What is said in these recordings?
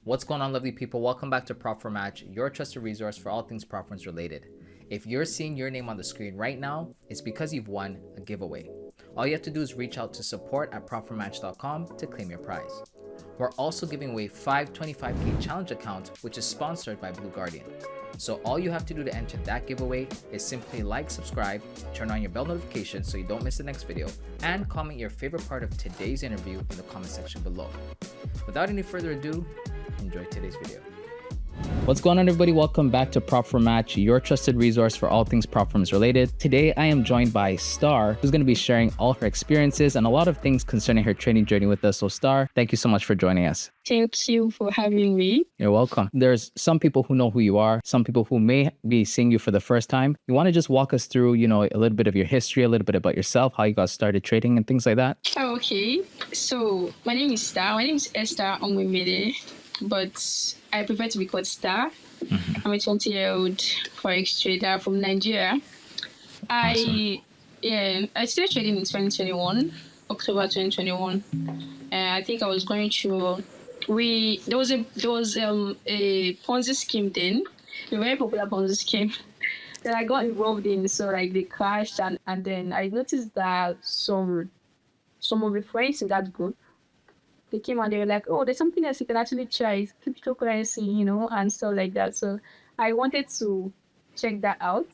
What's going on, lovely people? Welcome back to Prop for Match, your trusted resource for all things prop firms related. If you're seeing your name on the screen right now, it's because you've won a giveaway. All you have to do is reach out to support@propformatch.com to claim your prize. We're also giving away 5 25K challenge accounts, which is sponsored by Blue Guardian. So all you have to do to enter that giveaway is simply like, subscribe, turn on your bell notifications so you don't miss the next video, and comment your favorite part of today's interview in the comment section below. Without any further ado, enjoy today's video. What's going on, everybody? Welcome back to Prop for Match, your trusted resource for all things prop firms related. Today, I am joined by Starr, who's going to be sharing all her experiences and a lot of things concerning her trading journey with us. So Starr, thank you so much for joining us. Thank you for having me. You're welcome. There's some people who know who you are, some people who may be seeing you for the first time. You want to just walk us through, a little bit of your history, a little bit about yourself, how you got started trading and things like that? Okay. So my name is Starr. My name is Esther Onwuemene, but I prefer to be called Starr. I'm a 20-year-old Forex trader from Nigeria. Awesome. I started trading in 2021, October 2021. I think I was going through. There was a Ponzi scheme then, a very popular Ponzi scheme that I got involved in. So like they crashed, and then I noticed that some of the friends in that group, they came and they were like, oh, there's something else you can actually try. It's cryptocurrency, and stuff like that. So I wanted to check that out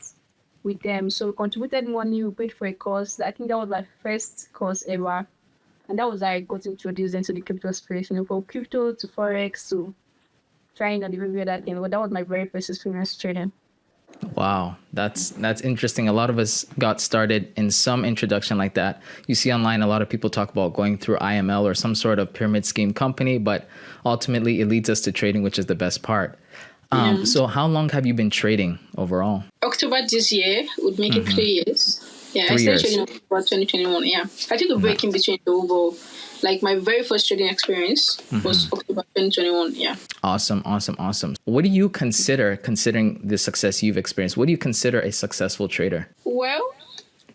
with them. So we contributed money, we paid for a course. I think that was my first course ever. And that was how I got introduced into the crypto space, from crypto to Forex to trying out every other thing. But that was my very first experience trading. Wow, that's interesting. A lot of us got started in some introduction like that. You see online a lot of people talk about going through IML or some sort of pyramid scheme company, but ultimately it leads us to trading, which is the best part. So how long have you been trading overall? October this year would make it 3 years. Yeah, 3 I started years. trading in October 2021. Yeah, I took a break in between the overall. Like my very first trading experience was October 2021. Yeah. Awesome. What do you considering the success you've experienced, what do you consider a successful trader? Well,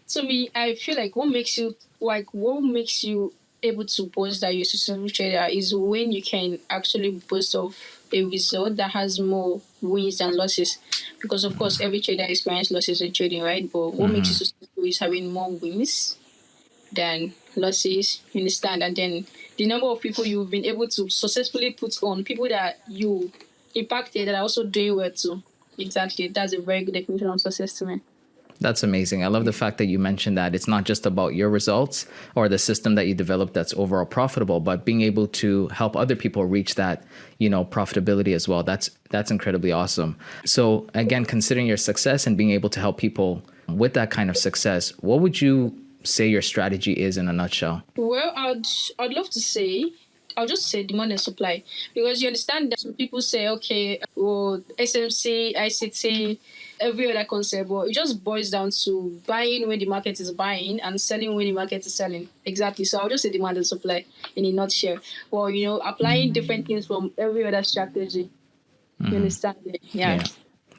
to me, I feel like what makes you able to boast that you're a successful trader is when you can actually boast of a result that has more wins than losses. Because of course, every trader experiences losses in trading, right? But what makes you successful is having more wins than losses, you understand? And then the number of people you've been able to successfully put on, people that you impacted that are also doing well too. Exactly. That's a very good definition of success to me. That's amazing. I love the fact that you mentioned that it's not just about your results or the system that you developed that's overall profitable, but being able to help other people reach that, profitability as well. That's incredibly awesome. So again, considering your success and being able to help people with that kind of success, what would you say your strategy is in a nutshell? Well, I'd love to say, I'll just say demand and supply, because you understand that some people say, okay, well, SMC, ICT, every other concept, but it just boils down to buying when the market is buying and selling when the market is selling. Exactly. So I'll just say demand and supply in a nutshell. Well, applying different things from every other strategy. You understand it? Yeah.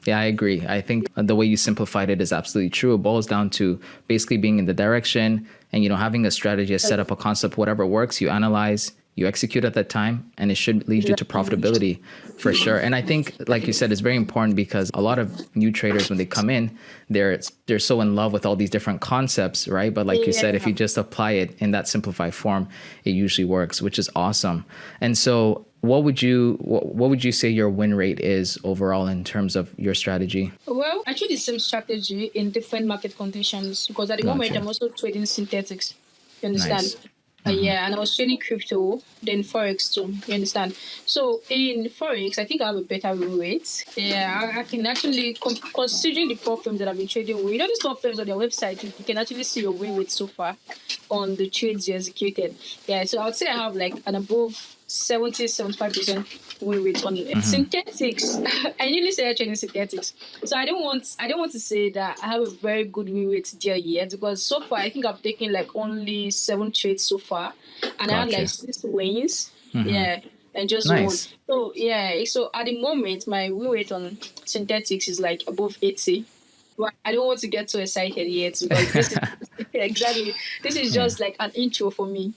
Yeah, I agree. I think the way you simplified it is absolutely true. It boils down to basically being in the direction and, having a strategy, a setup, a concept, whatever works, you analyze, you execute at that time, and it should lead you to profitability for sure. And I think, like you said, it's very important because a lot of new traders, when they come in, they're so in love with all these different concepts, right? But like you said, if you just apply it in that simplified form, it usually works, which is awesome. And so what would you say your win rate is overall in terms of your strategy? Well, I trade the same strategy in different market conditions because at the moment I'm also trading synthetics. You understand? Nice. Yeah, and I was trading crypto, then Forex too. You understand? So in Forex, I think I have a better win rate. Yeah, I can actually, considering the prop firms that I've been trading with, these prop firms on their website, you can actually see your win rate so far on the trades you executed. Yeah, so I would say I have like an above 70-75% win rate on synthetics. I nearly started trading synthetics, so I don't want to say that I have a very good win rate there yet, because so far I think I've taken like only 7 trades so far, and I had like 6 wins. Yeah, and just one. So yeah, so at the moment my win rate on synthetics is like above 80. But I don't want to get too excited yet because this is exactly, this is just like an intro for me.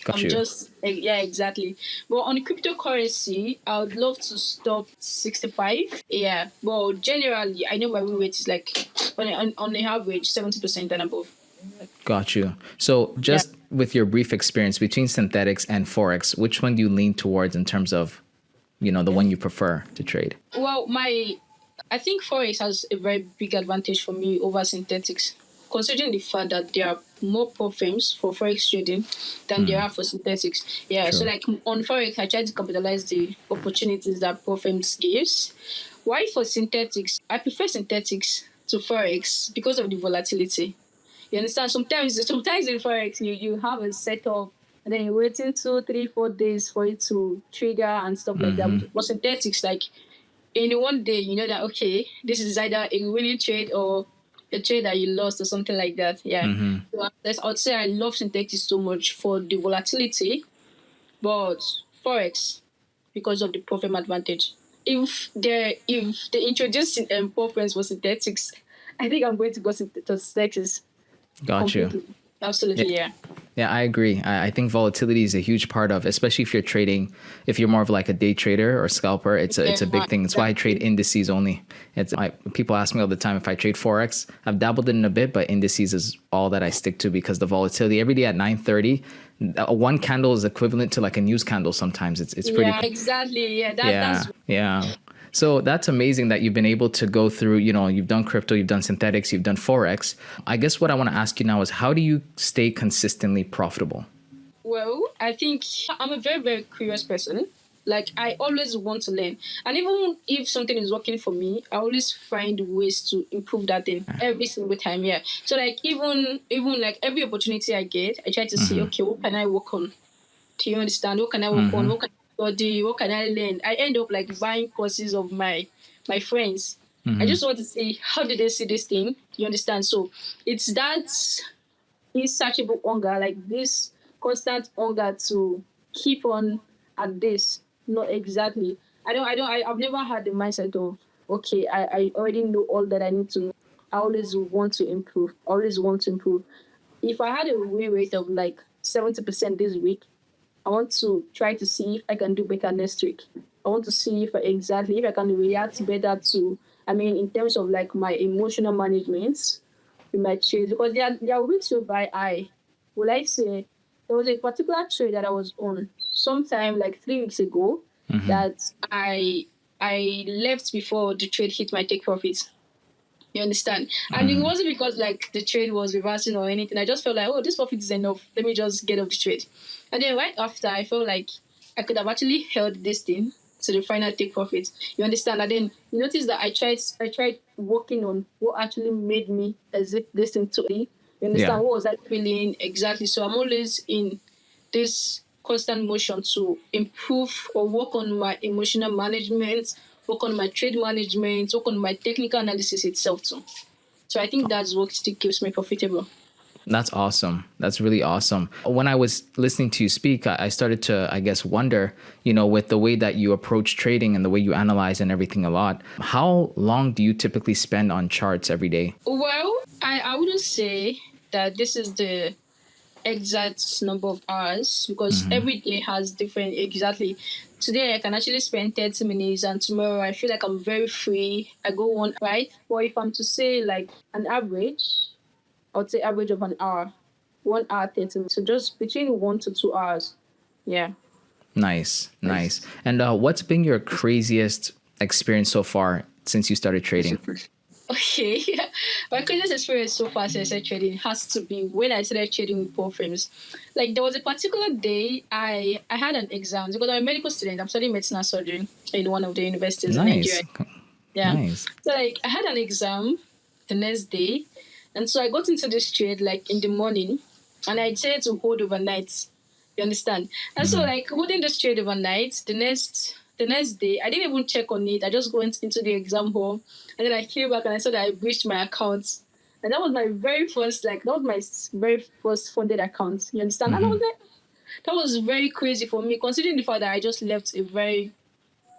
Got I'm you. just yeah, exactly. But on cryptocurrency, I would love to stop 65. Yeah, but generally, I know my win rate is like on the average 70% and above. Got you. So, Yeah. just with your brief experience between synthetics and forex, which one do you lean towards in terms of, the one you prefer to trade? Well, I think Forex has a very big advantage for me over synthetics, considering the fact that there are more prop firms for Forex trading than there are for synthetics. Yeah, so True. like on Forex, I try to capitalize the opportunities that prop firms gives. Why for synthetics? I prefer synthetics to Forex because of the volatility. You understand? Sometimes in Forex, you have a setup and then you're waiting 2, 3, 4 days for it to trigger and stuff like that. But synthetics, like in one day, you know that okay, this is either a winning trade or a trade that you lost or something like that. Yeah. So I'd say I love synthetics so much for the volatility, but Forex because of the profit advantage. If they introduce preference for synthetics, I think I'm going to go to synthetics Got you. completely. Yeah. Absolutely, yeah. Yeah, I agree. I think volatility is a huge part of, especially if you're trading, if you're more of like a day trader or scalper, it's a big thing. It's why I trade Exactly. indices only. People ask me all the time if I trade forex. I've dabbled in it a bit, but indices is all that I stick to because the volatility every day at 9:30, one candle is equivalent to like a news candle. Sometimes it's pretty. Yeah, exactly. Yeah, that's Yeah, yeah. So that's amazing that you've been able to go through, you've done crypto, you've done synthetics, you've done Forex. I guess what I want to ask you now is how do you stay consistently profitable? well, I think I'm a very, very curious person. Like I always want to learn. And even if something is working for me, I always find ways to improve that thing every single time. Yeah. So like even like every opportunity I get, I try to see, okay, what can I work on? Do you understand? What can I work on? What can I study? What can I learn? I end up like buying courses of my friends. I just want to see how did they see this thing. You understand? So it's that insatiable hunger, like this constant hunger to keep on at this. Not exactly. I've never had the mindset of okay, I already know all that I need to know. I always want to improve. Always want to improve. If I had a win rate of like 70% this week, I want to try to see if I can do better next week. I want to see if I can react better to, I mean, in terms of like my emotional management with my trades, because there are weeks whereby will I say, there was a particular trade that I was on sometime like 3 weeks ago that I left before the trade hit my take profits. You understand? And it wasn't because like the trade was reversing or anything. I just felt like, oh, this profit is enough. Let me just get off the trade. And then right after, I felt like I could have actually held this thing to the final take profit. You understand? And then you notice that I tried working on what actually made me exit this thing to me. You Yeah. understand? What was I feeling exactly? So I'm always in this constant motion to improve or work on my emotional management, work on my trade management, work on my technical analysis itself too. So I think that's what still keeps me profitable. That's awesome. That's really awesome. When I was listening to you speak, I started to, I guess, wonder, with the way that you approach trading and the way you analyze and everything a lot, how long do you typically spend on charts every day? Well, I wouldn't say that this is the exact number of hours because every day has different exactly. Today I can actually spend 30 minutes and tomorrow I feel like I'm very free. I go one right. But if I'm to say like an average, I would say average of an hour. 1 hour 30 minutes. So just between 1 to 2 hours. Yeah. Nice, nice. And what's been your craziest experience so far since you started trading? Okay. My craziest experience so far since I started trading has to be when I started trading with poor frames. Like there was a particular day I had an exam because I'm a medical student. I'm studying medicine and surgery in one of the universities in Nigeria. Nice, Yeah. nice. So like I had an exam the next day, and so I got into this trade like in the morning, and I decided to hold overnight. You understand? And so like holding this trade overnight, the next day I didn't even check on it. I just went into the exam hall, and then I came back and I saw that I breached my account. And that was my very first, like, that was my very first funded account. You understand? And I was like, that was very crazy for me, considering the fact that I just left a very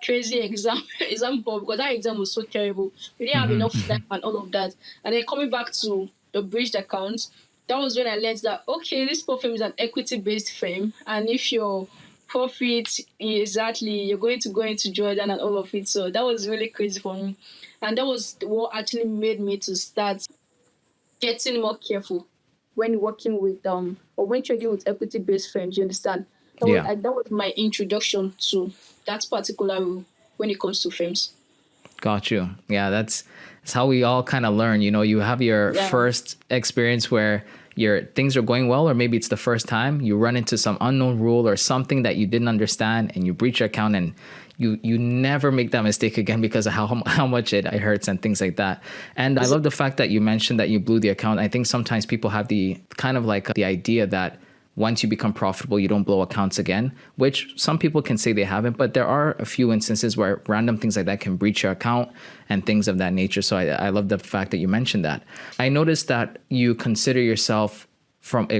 crazy exam board because that exam was so terrible. We didn't have enough time and all of that. And then coming back to the breached account, that was when I learned that, okay, this prop firm is an equity-based firm, and if your profit exactly, you're going to go into Jordan and all of it. So that was really crazy for me, and that was what actually made me to start getting more careful when working with or when trading with equity-based firms. You understand? Yeah. That was my introduction to that particular rule when it comes to firms. Got you. Yeah, that's how we all kind of learn. You know, you have your Yeah. first experience where your things are going well, or maybe it's the first time you run into some unknown rule or something that you didn't understand, and you breach your account, and you never make that mistake again because of how much it hurts and things like that. And I love the fact that you mentioned that you blew the account. I think sometimes people have the kind of like the idea that once you become profitable, you don't blow accounts again, which some people can say they haven't, but there are a few instances where random things like that can breach your account and things of that nature. So I love the fact that you mentioned that. I noticed that you consider yourself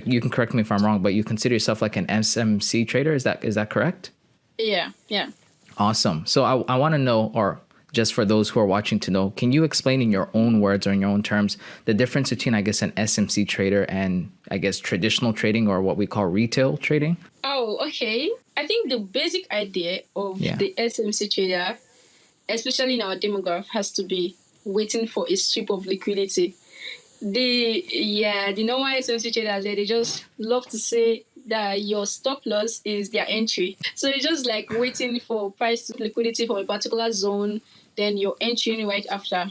you can correct me if I'm wrong, but you consider yourself like an SMC trader. Is that correct? Yeah. Yeah. Awesome. So I want to know, or just for those who are watching to know, can you explain in your own words or in your own terms the difference between, I guess, an SMC trader and, I guess, traditional trading or what we call retail trading? Oh, okay. I think the basic idea of the SMC trader, especially in our demographic, has to be waiting for a sweep of liquidity. The normal SMC traders, they just love to say that your stop loss is their entry. So it's just like waiting for price liquidity from a particular zone, then you're entering right after.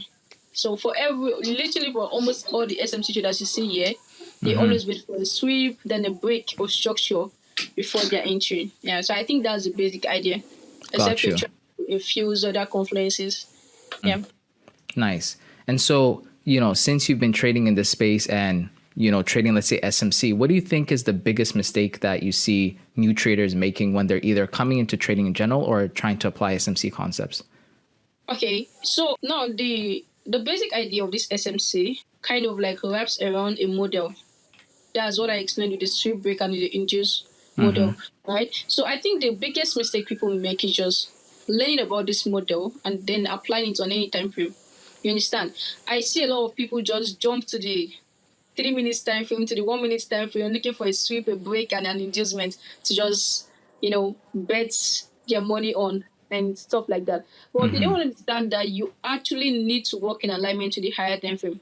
So literally for almost all the SMC traders you see here, they always wait for a sweep, then a break or structure before they're entering. Yeah, so I think that's the basic idea. Except Got you you. try to infuse other confluences. Yeah. Nice. And so, since you've been trading in this space and, trading, let's say SMC, what do you think is the biggest mistake that you see new traders making when they're either coming into trading in general or trying to apply SMC concepts? Okay, so now the basic idea of this SMC kind of like wraps around a model. That's what I explained with the sweep break and the induce model, right? So I think the biggest mistake people make is just learning about this model and then applying it on any time frame. You understand? I see a lot of people just jump to the 3 minutes time frame, to the 1 minute time frame, looking for a sweep, a break, and an inducement to just, bet their money on and stuff like that. But they don't understand that you actually need to work in alignment to the higher time frame.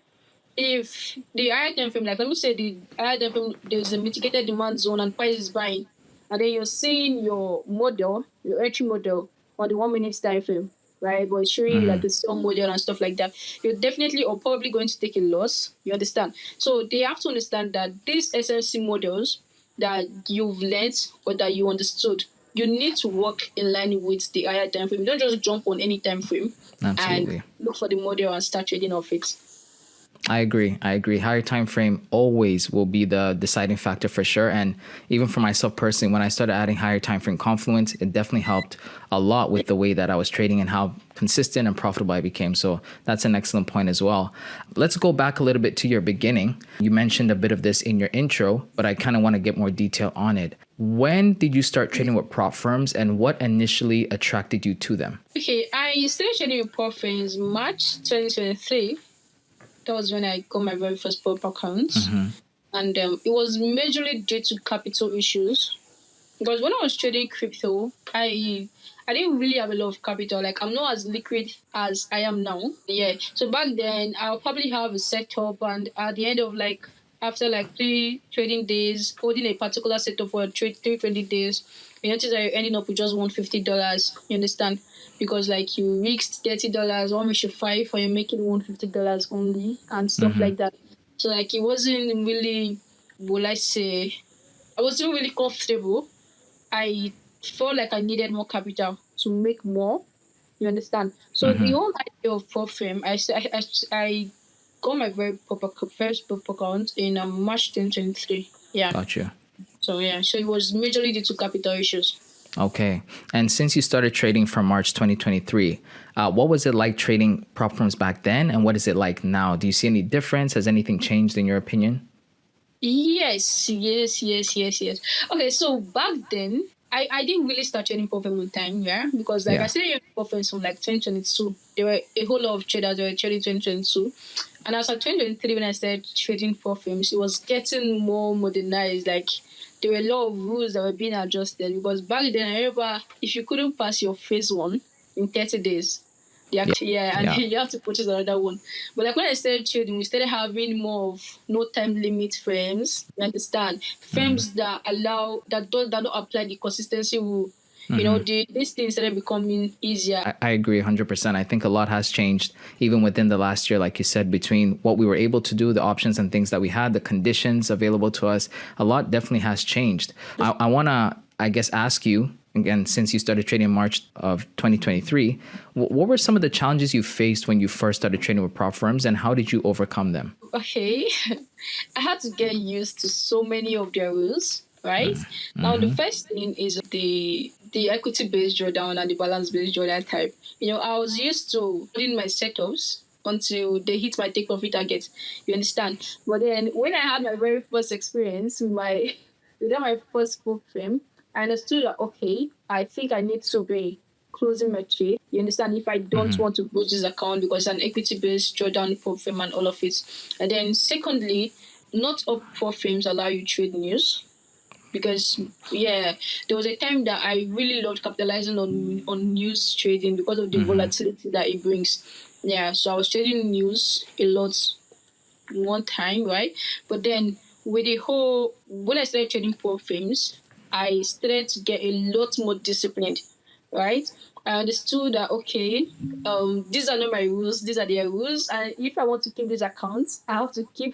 If the higher time frame, like let me say the higher time frame, there's a mitigated demand zone and price is buying, and then you're seeing your model, your entry model on the 1 minute time frame, right? But it's showing you like a sell model and stuff like that. You're definitely or probably going to take a loss. You understand? So they have to understand that these SLC models that you've learned or that you understood, you need to work in line with the higher time frame. You don't just jump on any time frame and Absolutely. look for the model and start trading off it. I agree. Higher time frame always will be the deciding factor for sure. And even for myself personally, when I started adding higher time frame confluence, it definitely helped a lot with the way that I was trading and how consistent and profitable I became. So that's an excellent point as well. Let's go back a little bit to your beginning. You mentioned a bit of this in your intro, but I kind of want to get more detail on it. When did you start trading with prop firms and what initially attracted you to them? Okay, I started trading with prop firms March 2023. That was when I got my very first prop account. And it was majorly due to capital issues. Because when I was trading crypto, I didn't really have a lot of capital. Like I'm not as liquid as I am now. Yeah. So back then I'll probably have a setup, and at the end of after 3 trading days, holding a particular setup for 3 trading days, you notice that you're ending up with just $150. You understand? Because you risked $30, 1:5, or you're making $150 only and stuff like that. So it wasn't really, will I say, I wasn't really comfortable. I felt like I needed more capital to make more. You understand? So the whole idea of prop firm, I got my first prop account in March 2023. Yeah. Gotcha. So yeah, so it was majorly due to capital issues. Okay. And since you started trading from March 2023, what was it like trading prop firms back then? And what is it like now? Do you see any difference? Has anything changed in your opinion? Yes. Okay, so back then, I didn't really start trading prop firm on time, yeah, because I started trading prop firms from 2022. There were a whole lot of traders that were trading 2022, And as of 2023, when I started trading for firms, it was getting more modernized. Like there were a lot of rules that were being adjusted because back then I remember if you couldn't pass your phase one in 30 days, and Yeah. you have to purchase another one. But like when I started trading, we started having more of no time limit firms. You understand? Firms that don't apply the consistency rule. These things started becoming easier. I agree 100%. I think a lot has changed even within the last year, like you said, between what we were able to do, the options and things that we had, the conditions available to us. A lot definitely has changed. I want to, I guess, ask you again, since you started trading in March of 2023, what were some of the challenges you faced when you first started trading with prop firms, and how did you overcome them? Okay, I had to get used to so many of their rules, right? Now, the first thing is the equity based drawdown and the balance based drawdown type. I was used to doing my setups until they hit my take profit target. You understand? But then when I had my very first experience with my first full frame, I understood that okay, I think I need to be closing my trade. You understand? If I don't want to close this account because it's an equity-based drawdown portfolio and all of it. And then secondly, not all prop firms allow you trade news because there was a time that I really loved capitalizing on news trading because of the volatility that it brings. Yeah, so I was trading news a lot one time, right? But then with the whole when I started trading prop firms, I started to get a lot more disciplined, right? I understood that okay, these are not my rules, these are their rules, and if I want to keep these accounts, I have to keep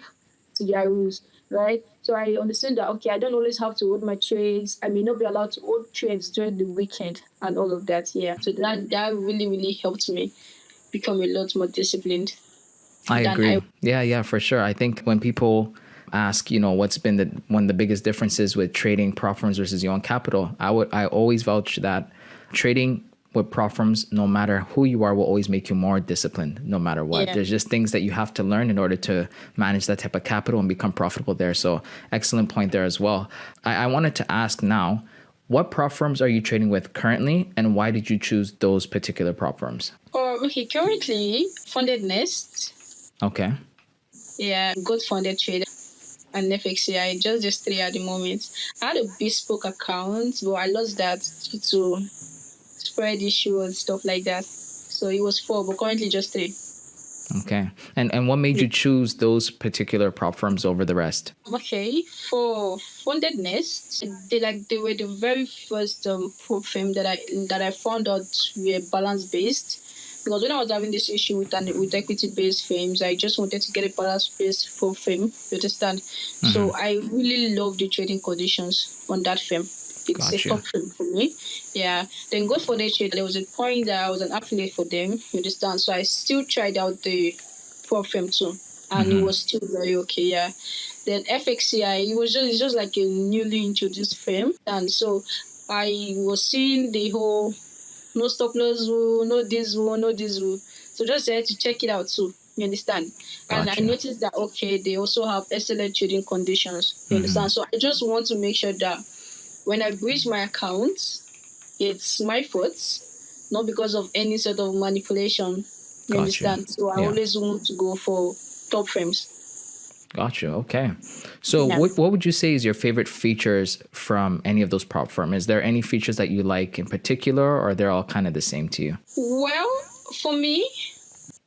to their rules, right? So I understood that okay, I don't always have to hold my trades. I may not be allowed to hold trades during the weekend and all of that. Yeah, so that really really helped me become a lot more disciplined. I Than I agree. Yeah, for sure. I think when people ask, what's been one of the biggest differences with trading prop firms versus your own capital, I always vouch that trading with prop firms, no matter who you are, will always make you more disciplined, no matter what. Yeah. There's just things that you have to learn in order to manage that type of capital and become profitable there. So excellent point there as well. I wanted to ask now, what prop firms are you trading with currently, and why did you choose those particular prop firms? Okay, currently Funded Nest. Okay. Yeah, good funded trader and FXCI, just these three at the moment. I had a bespoke account, but I lost that due to spread issue and stuff like that. So it was four, but currently just three. Okay. And what made you choose those particular prop firms over the rest? Okay, for Funded Nest, they were the very first prop firm that I found out were balance based. Because when I was having this issue with equity based firms, I just wanted to get a balance based prop firm. You understand? So I really love the trading conditions on that firm. It's a top firm for me. Yeah. Then go for the trade. There was a point that I was an affiliate for them. You understand? So I still tried out the prop firm too, and it was still very okay. Yeah. Then FXCI, it's just like a newly introduced firm, and so I was seeing the whole no stop loss rule, no this rule, no this rule. So just had to check it out too. You understand? And I noticed that okay, they also have excellent trading conditions. You understand? So I just want to make sure that when I breach my account, it's my fault, not because of any sort of manipulation. You understand? So I always want to go for top firms. Gotcha. Okay. So what would you say is your favorite features from any of those prop firms? Is there any features that you like in particular, or they're all kind of the same to you? Well, for me,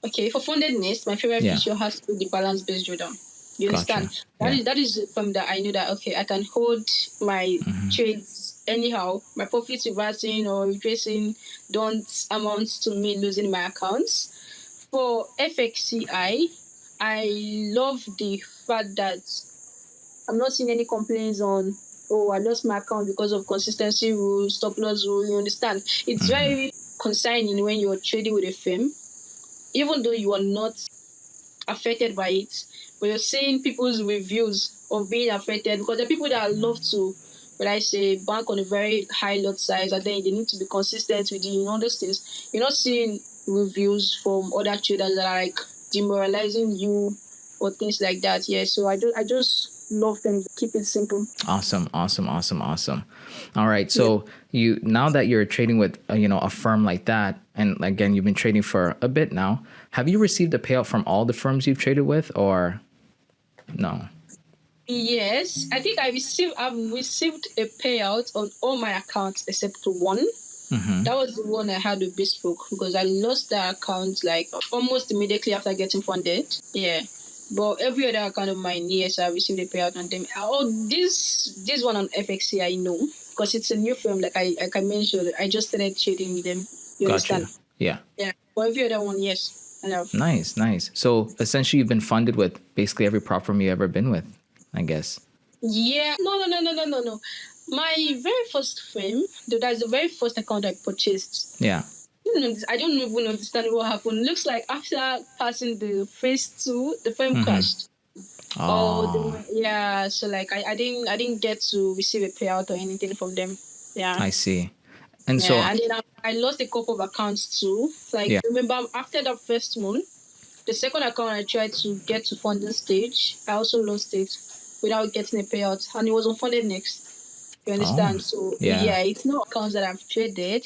okay, for Funded Nest, my favorite feature has to be the balance-based drawdown. You understand? That is from that I know that, okay, I can hold my trades anyhow. My profits reversing or retracing don't amount to me losing my accounts. For FXCI, I love the fact that I'm not seeing any complaints on, oh, I lost my account because of consistency rules, stop loss rule. You understand? It's very concerning when you're trading with a firm, even though you are not affected by it, but you're seeing people's reviews of being affected because there are people that love to, bank on a very high lot size, and then they need to be consistent with those things. You're not seeing reviews from other traders that are like demoralizing you or things like that. Yeah, so I just love them. Keep it simple. Awesome. All right. So now that you're trading with a firm like that, and again you've been trading for a bit now, have you received a payout from all the firms you've traded with, or no? Yes, I think I've received a payout on all my accounts except one. That was the one I had with Bespoke because I lost that account like almost immediately after getting funded. Yeah. But every other account of mine, yes, I received a payout on them. Oh, this one on FXC, I know because it's a new firm. Like I mentioned, I just started trading with them. You Got you. understand? Yeah. Yeah. But every other one, yes, I have. Nice. So essentially, you've been funded with basically every prop firm you've ever been with, I guess. Yeah. No. My very first firm, that's the very first account I purchased. Yeah. I don't even understand what happened. Looks like after passing the phase 2, the firm crashed. Oh, Oh, yeah. So like I didn't get to receive a payout or anything from them. Yeah, I see. And so, yeah. And then I lost a couple of accounts too. Like yeah. remember after that first one, the second account I tried to get to funding stage, I also lost it without getting a payout, and it was unfunded next. You Oh, understand? So yeah. yeah, it's not accounts that I've traded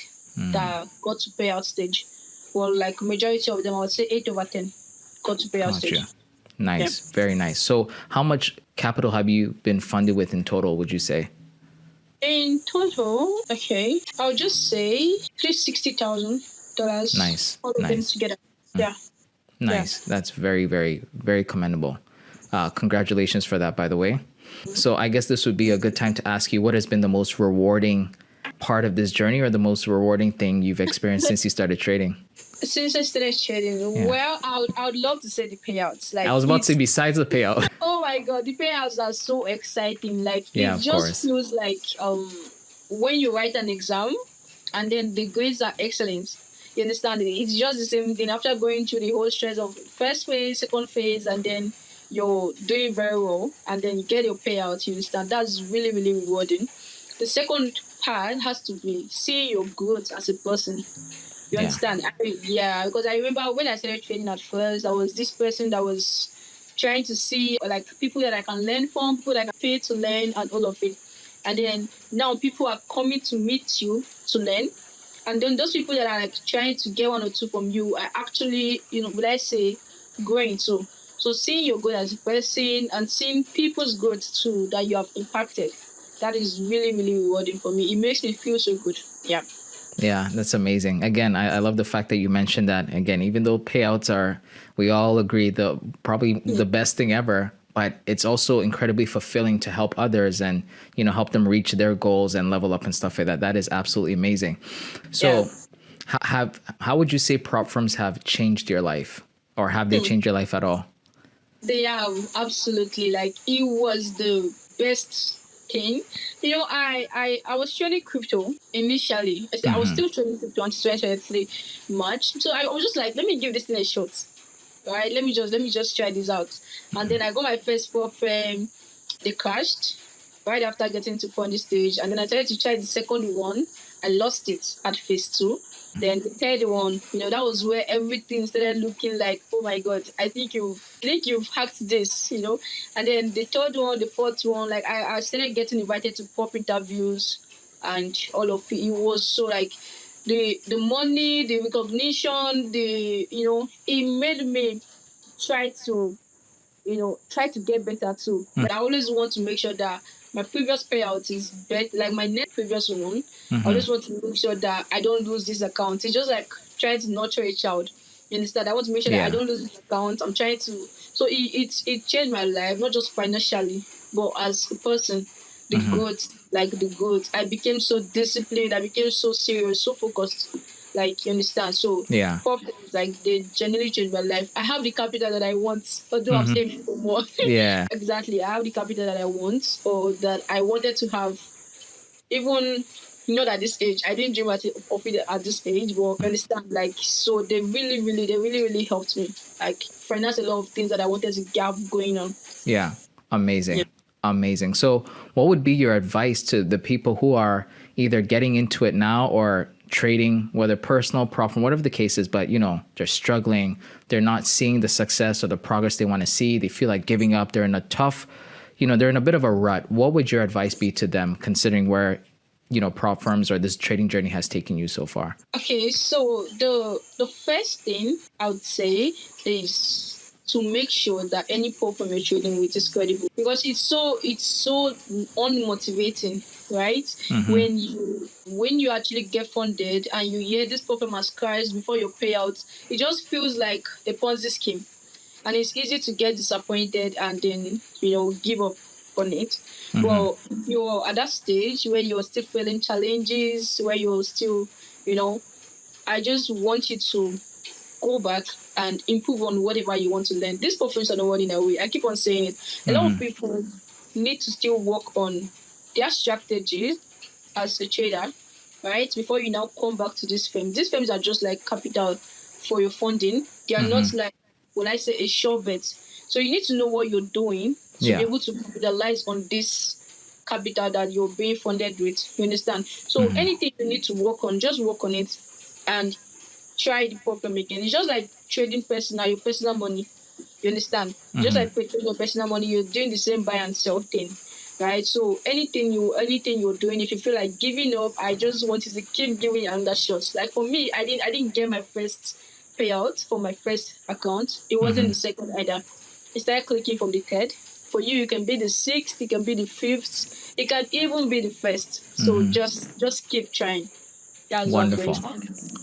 that got to payout stage. Well, like majority of them, I would say 8/10 got to payout stage. Gotcha. Yeah. Nice. Very nice. So how much capital have you been funded with in total, would you say? In total, okay, I'll just say $360,000. Nice. All of them Nice. together. Yeah. Yeah. Nice. That's very, very, very commendable. Congratulations for that, by the way. So I guess this would be a good time to ask you what has been the most rewarding part of this journey, or the most rewarding thing you've experienced since you started trading? Since I started trading, well, I would love to say the payouts. Like I was about to say it's besides the payout. oh my god, the payouts are so exciting. Like Yeah, it of just course. feels like when you write an exam and then the grades are excellent. You understand it? It's just the same thing after going through the whole stress of first phase, second phase, and then you're doing very well, and then you get your payout. You understand? That's really, really rewarding. The second part has to be seeing your growth as a person. You Yeah. understand? Yeah, because I remember when I started trading at first, I was this person that was trying to see like people that I can learn from, people that I can pay to learn, and all of it. And then now people are coming to meet you to learn. And then those people that are like trying to get one or two from you are actually, would I say, growing too. So seeing your growth as a person and seeing people's growth too that you have impacted, that is really, really rewarding for me. It makes me feel so good. Yeah. Yeah, that's amazing. Again, I love the fact that you mentioned that. Again, even though payouts are, we all agree, probably the best thing ever, but it's also incredibly fulfilling to help others and help them reach their goals and level up and stuff like that. That is absolutely amazing. So, how would you say prop firms have changed your life, or have they changed your life at all? They have absolutely, like it was the best thing. I was trading crypto initially. I was still trading crypto until 2023 March. So I was just like, let me give this thing a shot. Right? Let me just try this out. And then I got my first prop firm. They crashed right after getting to funding stage. And then I tried to try the second one. I lost it at phase 2. Then the third one, that was where everything started looking like, oh my god, I think you've hacked this. And then the third one, the fourth one, like I started getting invited to pop interviews and all of it. It was so like the money, the recognition, it made me try to try to get better too. But I always want to make sure that my previous payout is better, like my next previous one. I always want to make sure that I don't lose this account. It's just like trying to nurture a child. You understand? I want to make sure that I don't lose this account. I'm trying to. So it changed my life, not just financially, but as a person. The growth. I became so disciplined. I became so serious, so focused. Like you understand. So Yeah. problems like they generally changed my life. I have the capital that I want, although I'm saving for more. Yeah. Exactly. I have the capital that I want or that I wanted to have. Even not at this age. I didn't dream of it at this age, but I understand like so they really helped me. Like finance a lot of things that I wanted to have going on. Yeah. Amazing. Amazing. So, what would be your advice to the people who are either getting into it now or trading, whether personal, profit, whatever the case is, but they're struggling, they're not seeing the success or the progress they want to see, they feel like giving up, they're in a tough, they're in a bit of a rut. What would your advice be to them, considering where prop firms or this trading journey has taken you so far? Okay, so the first thing I would say is to make sure that any platform you're trading with is credible, because it's so unmotivating, right? When you actually get funded and you hear this platform has crashed before your payout, it just feels like a Ponzi scheme, and it's easy to get disappointed and then give up on it. Well, you're at that stage where you're still feeling challenges, where you're still, you know, I just want you to go back and improve on whatever you want to learn. These platforms are not running away. I keep on saying it. A lot of people need to still work on their strategy as a trader, right? Before you now come back to these firms. These firms are just like capital for your funding. They are not like, when I say, a sure bet. So you need to know what you're doing to be able to capitalize on this capital that you're being funded with. You understand? So anything you need to work on, just work on it and try the problem again. It's just like trading your personal money. You understand? Just like trading your personal money, you're doing the same buy and sell thing, right? So anything you're doing, if you feel like giving up, I just want you to keep giving another shot. Like for me, I didn't get my first payout for my first account. It wasn't the second either. I started clicking from the third. For you, you can be the sixth, it can be the fifth, it can even be the first. So just keep trying. That's Wonderful.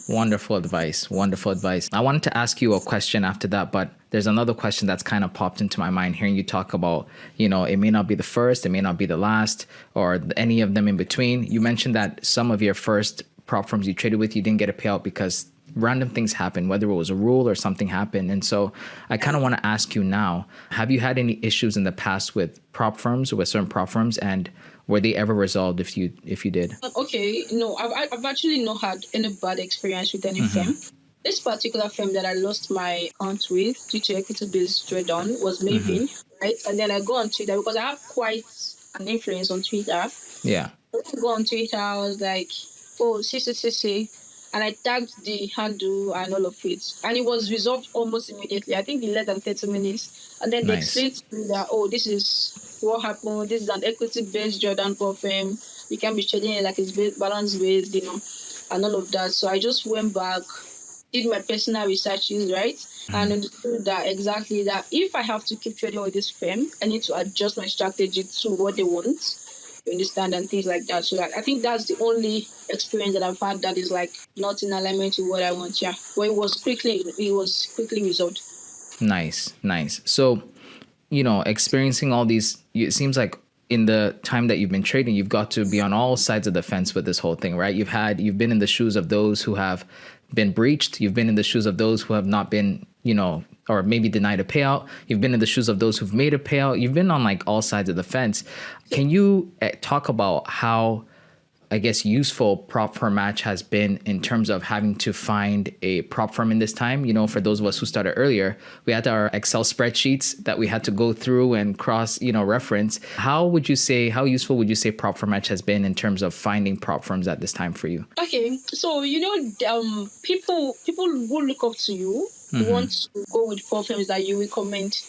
Wonderful advice. Wonderful advice. I wanted to ask you a question after that, but there's another question that's kind of popped into my mind hearing you talk about, it may not be the first, it may not be the last, or any of them in between. You mentioned that some of your first prop firms you traded with, you didn't get a payout because random things happen, whether it was a rule or something happened. And so I kind of want to ask you now, have you had any issues in the past with prop firms or with certain prop firms, and were they ever resolved if you did? Okay, no, I've actually not had any bad experience with any firm. This particular firm that I lost my account with due to equity-based drawdown was Maven, right? And then I go on Twitter because I have quite an influence on Twitter. Yeah. I go on Twitter, I was like, oh, see, and I tagged the handle and all of it. And it was resolved almost immediately. I think in less than 30 minutes. And then they explained to me that, oh, this is what happened. This is an equity-based Jordan firm. You can be trading it like it's balance-based, and all of that. So I just went back, did my personal researches, right? And understood that exactly that if I have to keep trading with this firm, I need to adjust my strategy to what they want. You understand, and things like that. So I think that's the only experience that I've had that is like not in alignment with what I want. Yeah, but it was quickly resolved. Nice. So, experiencing all these, it seems like in the time that you've been trading, you've got to be on all sides of the fence with this whole thing, right? You've been in the shoes of those who have been breached. You've been in the shoes of those who have not been, or maybe denied a payout. You've been in the shoes of those who've made a payout. You've been on like all sides of the fence. Can you talk about how, I guess, useful prop firm match has been in terms of having to find a prop firm in this time? For those of us who started earlier, we had our Excel spreadsheets that we had to go through and cross, reference. How useful would you say prop firm match has been in terms of finding prop firms at this time for you? Okay, so people who look up to you want to go with prop firms that you recommend,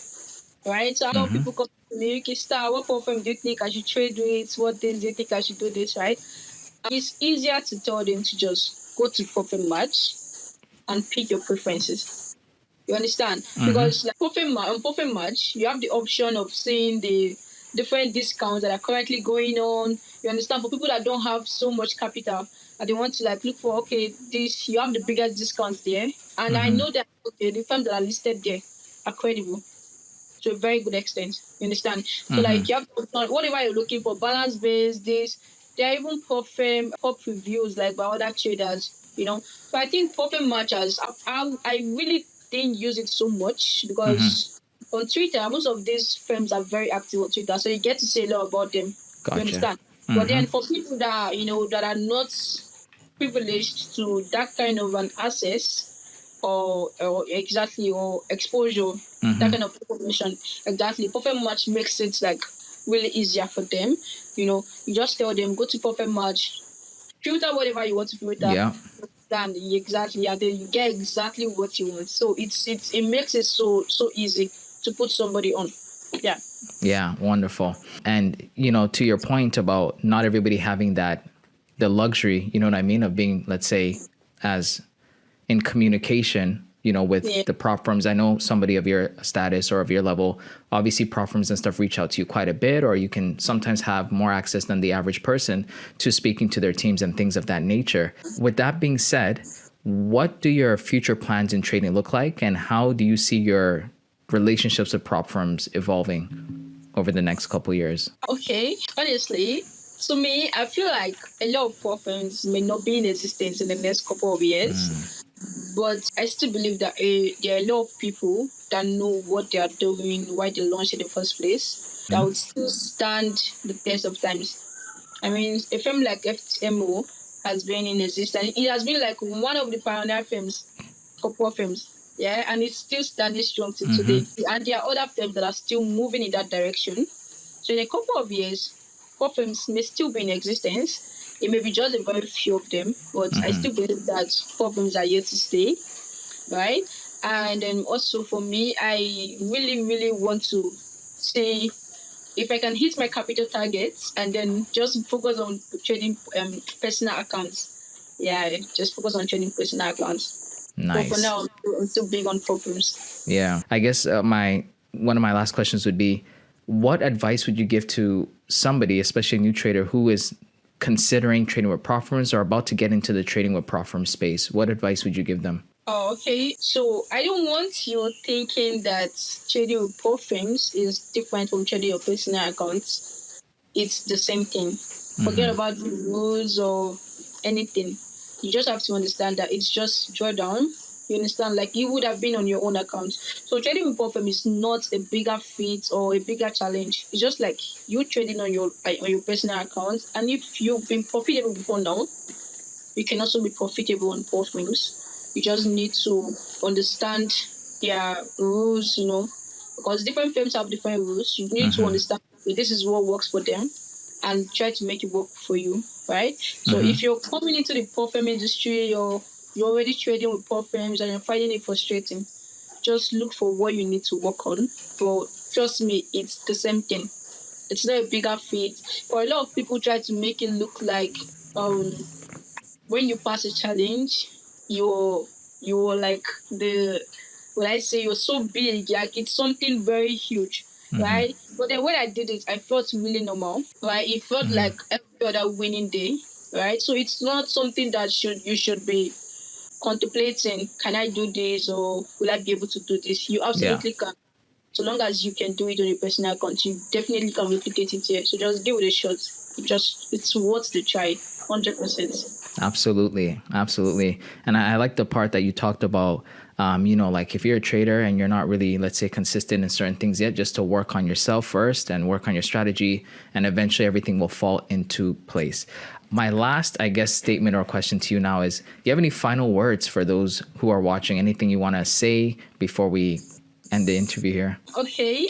right? So a lot of people come to me, okay, Starr, what prop firm do you think I should trade with? What days do you think I should do this, right? It's easier to tell them to just go to profit match and pick your preferences. You understand? Because like on profit match, you have the option of seeing the different discounts that are currently going on. You understand? For people that don't have so much capital and they want to like look for, okay, this, you have the biggest discounts there. And I know that, okay, the firms that are listed there are credible to a very good extent. You understand? So like you have to, whatever you're looking for, balance based, this, there are even pop reviews like by other traders, So I think profit matchers, I really didn't use it so much because on Twitter, most of these firms are very active on Twitter, so you get to say a lot about them. Gotcha. You understand? But then for people that that are not privileged to that kind of an access or exposure, that kind of information, exactly, profit match makes it like really easier for them. You just tell them, go to profit match, filter whatever you want to filter. Yeah. Understand exactly, and then you get exactly what you want. So it makes it so easy to put somebody on. Yeah. Yeah, wonderful. And to your point about not everybody having that the luxury, you know what I mean, of being, let's say, as in communication, with Yeah. the prop firms. I know somebody of your status or of your level, obviously prop firms and stuff reach out to you quite a bit, or you can sometimes have more access than the average person to speaking to their teams and things of that nature. With that being said, what do your future plans in trading look like, and how do you see your relationships with prop firms evolving over the next couple of years? Okay, honestly, to me, I feel like a lot of problems may not be in existence in the next couple of years, but I still believe that there are a lot of people that know what they are doing, why they launched in the first place, that would still stand the test of times. I mean, a firm like FTMO has been in existence. It has been like one of the pioneer firms, couple of firms. Yeah, and it's still standing strong till today. And there are other firms that are still moving in that direction. So in a couple of years, core firms may still be in existence. It may be just a very few of them, but I still believe that core firms are here to stay, right? And then also for me, I really, really want to see if I can hit my capital targets and then just focus on trading personal accounts. Yeah, just focus on trading personal accounts. But for Nice. now, I'm still big on programs. Yeah. I guess one of my last questions would be, what advice would you give to somebody, especially a new trader who is considering trading with prop firms or about to get into the trading with prop firm space? What advice would you give them? Oh, okay. So I don't want you thinking that trading with prop firms is different from trading your personal accounts. It's the same thing. Forget about the rules or anything. You just have to understand that it's just drawdown. You understand? Like you would have been on your own account. So trading with prop firm is not a bigger feat or a bigger challenge. It's just like you trading on your personal account. And if you've been profitable before now, you can also be profitable on prop firms. You just need to understand their rules, because different firms have different rules. You need to understand this is what works for them and try to make it work for you, right? So if you're coming into the prop firm industry, you're already trading with prop firms and you're finding it frustrating, just look for what you need to work on. But trust me, it's the same thing. It's not a bigger feat. For a lot of people try to make it look like when you pass a challenge, you're like when I say you're so big, like it's something very huge, right? But then when I did it, I felt really normal, right? It felt like every other winning day, right? So it's not something that you should be contemplating. Can I do this or will I be able to do this? You absolutely can. So long as you can do it on your personal account, you definitely can replicate it here. So just give it a shot. It's worth the try, 100%. Absolutely. Absolutely. And I like the part that you talked about, like if you're a trader and you're not really, let's say, consistent in certain things yet, just to work on yourself first and work on your strategy, and eventually everything will fall into place. My last, I guess, statement or question to you now is, do you have any final words for those who are watching? Anything you want to say before we end the interview here? Okay.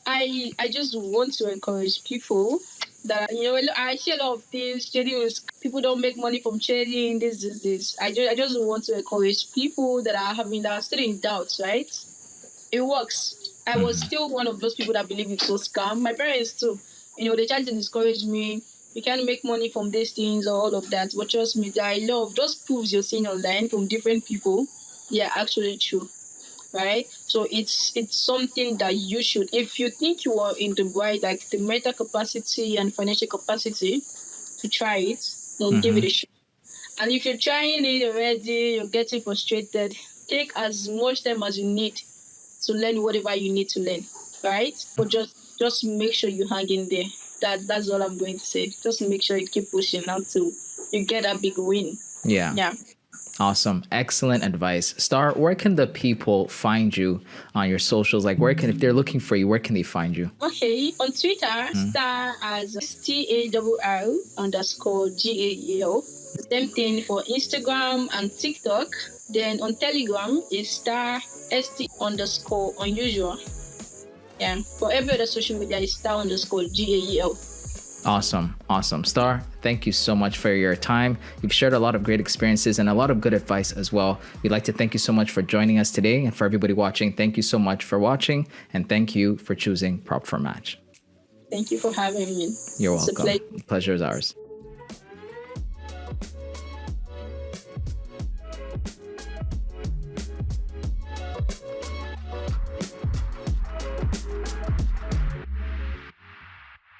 I just want to encourage people that I see a lot of things trading is people don't make money from trading this. I just want to encourage people that are still in doubt, right? It works. I was still one of those people that believe it's so scam. My parents too. They tried to discourage me. You can't make money from these things or all of that. But trust me, that I love those proofs you're seeing online from different people. They are actually true, right? So it's something that you should, if you think you are in the right, like the mental capacity and financial capacity to try it, then give it a shot. And if you're trying it already, you're getting frustrated, take as much time as you need to learn whatever you need to learn, right? But just make sure you hang in there. That's all I'm going to say. Just make sure you keep pushing until you get a big win. Yeah. Awesome. Excellent advice. Starr, where can the people find you on your socials? Like if they're looking for you, where can they find you? Okay, on Twitter, Starr as STARR_GAEL. Same thing for Instagram and TikTok. Then on Telegram is Starr ST_unusual. Yeah, for every other social media is Starr_GAEL. Awesome. Starr, thank you so much for your time. You've shared a lot of great experiences and a lot of good advice as well. We'd like to thank you so much for joining us today. And for everybody watching, thank you so much for watching. And thank you for choosing Prop for Match. Thank you for having me. You're welcome. The pleasure is ours.